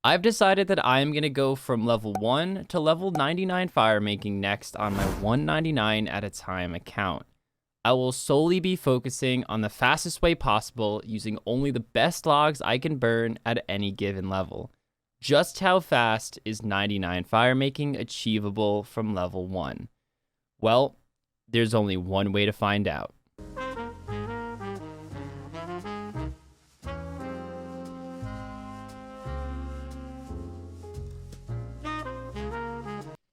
I've decided that I am going to go from level 1 to level 99 firemaking next on my 199 at a time account. I will solely be focusing on the fastest way possible using only the best logs I can burn at any given level. Just how fast is 99 firemaking achievable from level 1? Well, there's only one way to find out.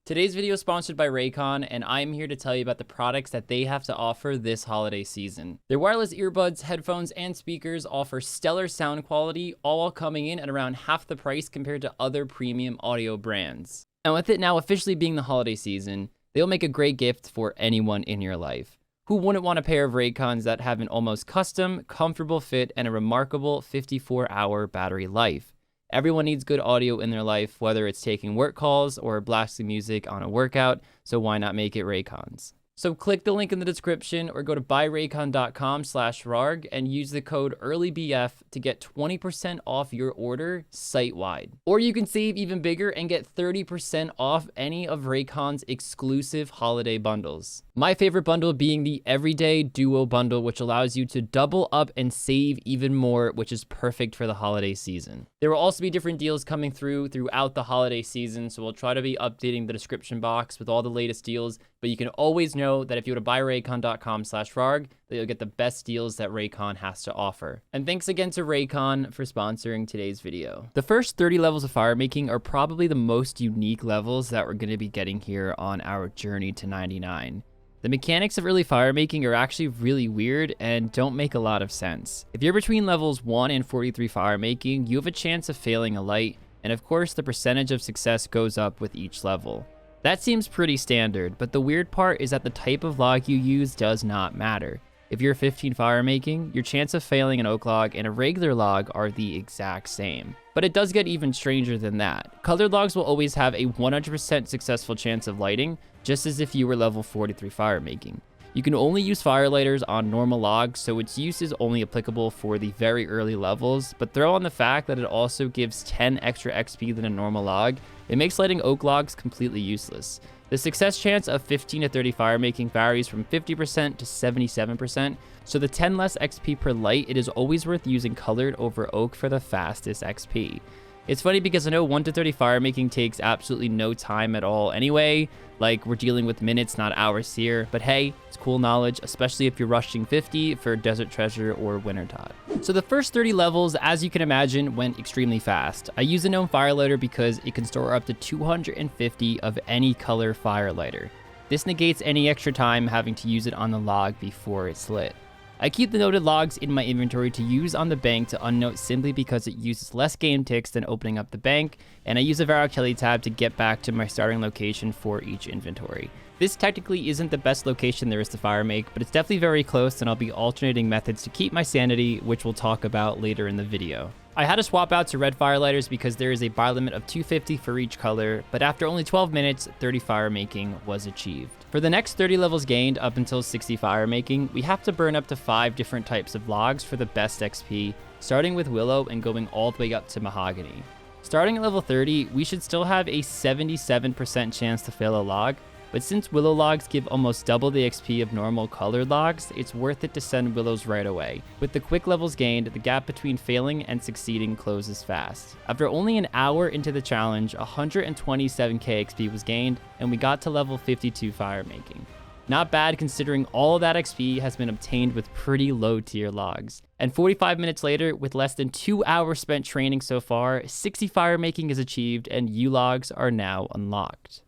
Today's video is sponsored by Raycon, and I'm here to tell you about the products that they have to offer this holiday season. Their wireless earbuds, headphones, and speakers offer stellar sound quality, all while coming in at around half the price compared to other premium audio brands. And with it now officially being the holiday season, they'll make a great gift for anyone in your life. Who wouldn't want a pair of Raycons that have an almost custom, comfortable fit and a remarkable 54-hour battery life? Everyone needs good audio in their life, whether it's taking work calls or blasting music on a workout, so why not make it Raycons? So click the link in the description or go to buyraycon.com/rarg and use the code EARLYBF to get 20% off your order site-wide. Or you can save even bigger and get 30% off any of Raycon's exclusive holiday bundles. My favorite bundle being the Everyday Duo bundle, which allows you to double up and save even more, which is perfect for the holiday season. There will also be different deals coming throughout the holiday season, so we'll try to be updating the description box with all the latest deals, but you can always know that if you go to buyraycon.com/rarg, that you'll get the best deals that Raycon has to offer. And thanks again to Raycon for sponsoring today's video. The first 30 levels of firemaking are probably the most unique levels that we're going to be getting here on our journey to 99. The mechanics of early firemaking are actually really weird and don't make a lot of sense. If you're between levels 1 and 43 firemaking, you have a chance of failing a light, and of course the percentage of success goes up with each level. That seems pretty standard, but the weird part is that the type of log you use does not matter. If you're 15 firemaking, your chance of failing an oak log and a regular log are the exact same. But it does get even stranger than that. Colored logs will always have a 100% successful chance of lighting, just as if you were level 43 firemaking. You can only use firelighters on normal logs, so its use is only applicable for the very early levels, but throw on the fact that it also gives 10 extra XP than a normal log, it makes lighting oak logs completely useless. The success chance of 15 to 30 firemaking varies from 50% to 77%, so the 10 less XP per light, it is always worth using colored over oak for the fastest XP. It's funny because I know 1 to 30 firemaking takes absolutely no time at all anyway, like we're dealing with minutes, not hours here, but hey, it's cool knowledge, especially if you're rushing 50 for Desert Treasure or Wintertide. So the first 30 levels, as you can imagine, went extremely fast. I use a gnome firelighter because it can store up to 250 of any color firelighter. This negates any extra time having to use it on the log before it's lit. I keep the noted logs in my inventory to use on the bank to unnote simply because it uses less game ticks than opening up the bank, and I use a Kelly tab to get back to my starting location for each inventory. This technically isn't the best location there is to firemake, but it's definitely very close, and I'll be alternating methods to keep my sanity, which we'll talk about later in the video. I had to swap out to red firelighters because there is a buy limit of 250 for each color, but after only 12 minutes, 30 firemaking was achieved. For the next 30 levels gained up until 60 firemaking, we have to burn up to 5 different types of logs for the best XP, starting with willow and going all the way up to mahogany. Starting at level 30, we should still have a 77% chance to fail a log, but since willow logs give almost double the XP of normal colored logs, it's worth it to send willows right away. With the quick levels gained, the gap between failing and succeeding closes fast. After only an hour into the challenge, 127k XP was gained, and we got to level 52 firemaking. Not bad considering all of that XP has been obtained with pretty low tier logs. And 45 minutes later, with less than 2 hours spent training so far, 60 firemaking is achieved and U logs are now unlocked.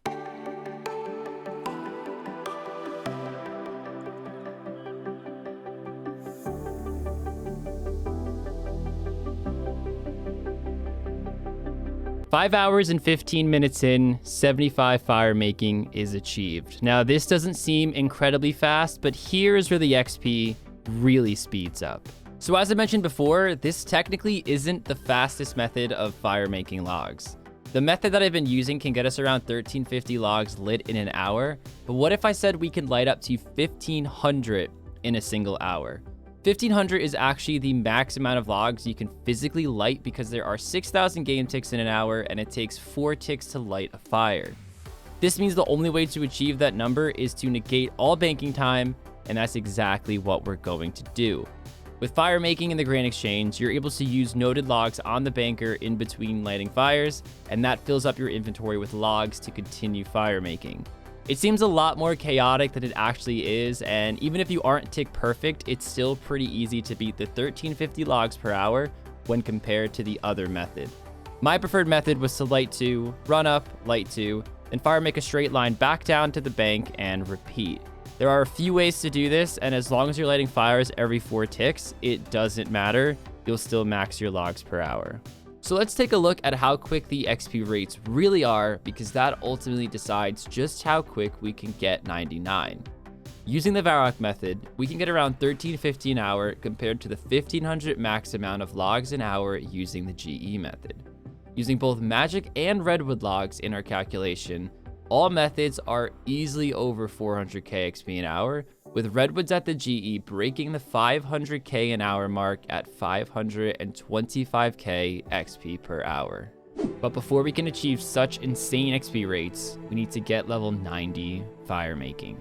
Five hours and 15 minutes in, 75 firemaking is achieved. Now, this doesn't seem incredibly fast, but here is where the XP really speeds up. So as I mentioned before, this technically isn't the fastest method of firemaking logs. The method that I've been using can get us around 1350 logs lit in an hour, but what if I said we can light up to 1500 in a single hour? 1500 is actually the max amount of logs you can physically light because there are 6,000 game ticks in an hour and it takes 4 ticks to light a fire. This means the only way to achieve that number is to negate all banking time, and that's exactly what we're going to do. With Firemaking in the Grand Exchange, you're able to use noted logs on the banker in between lighting fires, and that fills up your inventory with logs to continue firemaking. It seems a lot more chaotic than it actually is, and even if you aren't tick perfect, it's still pretty easy to beat the 1350 logs per hour when compared to the other method. My preferred method was to light 2, run up, light 2, then fire make a straight line back down to the bank and repeat. There are a few ways to do this, and as long as you're lighting fires every 4 ticks, it doesn't matter. You'll still max your logs per hour. So let's take a look at how quick the XP rates really are, because that ultimately decides just how quick we can get 99. Using the Varrock method, we can get around 1350 an hour compared to the 1500 max amount of logs an hour using the GE method. Using both magic and redwood logs in our calculation, all methods are easily over 400k XP an hour, with redwoods at the GE breaking the 500k an hour mark at 525k XP per hour. But before we can achieve such insane XP rates, we need to get level 90 firemaking.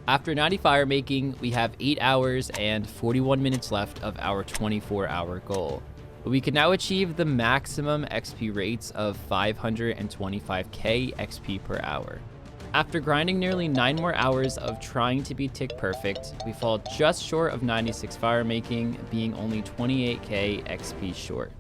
After 90 firemaking, we have 8 hours and 41 minutes left of our 24-hour goal. But we can now achieve the maximum XP rates of 525k XP per hour. After grinding nearly 9 more hours of trying to be tick perfect, we fall just short of 96 firemaking, being only 28k XP short.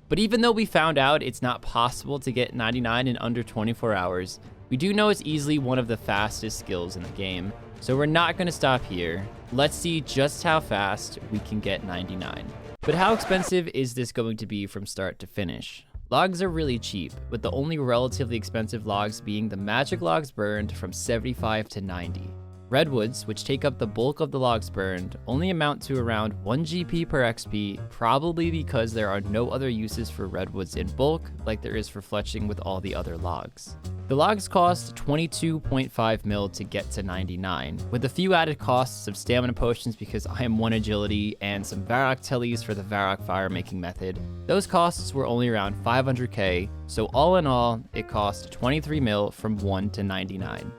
But even though we found out it's not possible to get 99 in under 24 hours, we do know it's easily one of the fastest skills in the game. So we're not going to stop here. Let's see just how fast we can get 99. But how expensive is this going to be from start to finish? Logs are really cheap, with the only relatively expensive logs being the magic logs burned from 75 to 90. Redwoods, which take up the bulk of the logs burned, only amount to around 1 GP per XP, probably because there are no other uses for redwoods in bulk like there is for fletching with all the other logs. The logs cost 22.5 mil to get to 99, with a few added costs of stamina potions because I am 1 agility and some Varrock tellies for the Varrock firemaking method. Those costs were only around 500k, so all in all, it cost 23 mil from 1 to 99.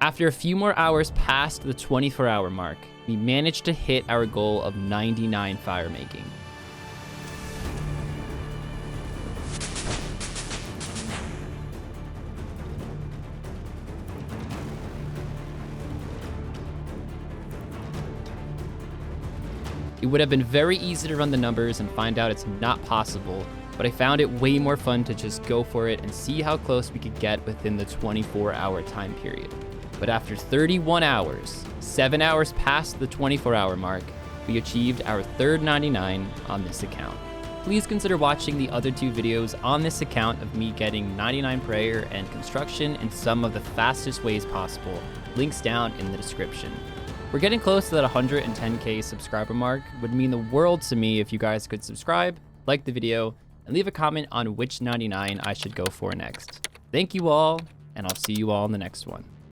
After a few more hours past the 24-hour mark, we managed to hit our goal of 99 firemaking. It would have been very easy to run the numbers and find out it's not possible, but I found it way more fun to just go for it and see how close we could get within the 24-hour time period. But after 31 hours, 7 hours past the 24-hour mark, we achieved our third 99 on this account. Please consider watching the other 2 videos on this account of me getting 99 prayer and construction in some of the fastest ways possible. Links down in the description. We're getting close to that 110k subscriber mark. It would mean the world to me if you guys could subscribe, like the video, and leave a comment on which 99 I should go for next. Thank you all, and I'll see you all in the next one.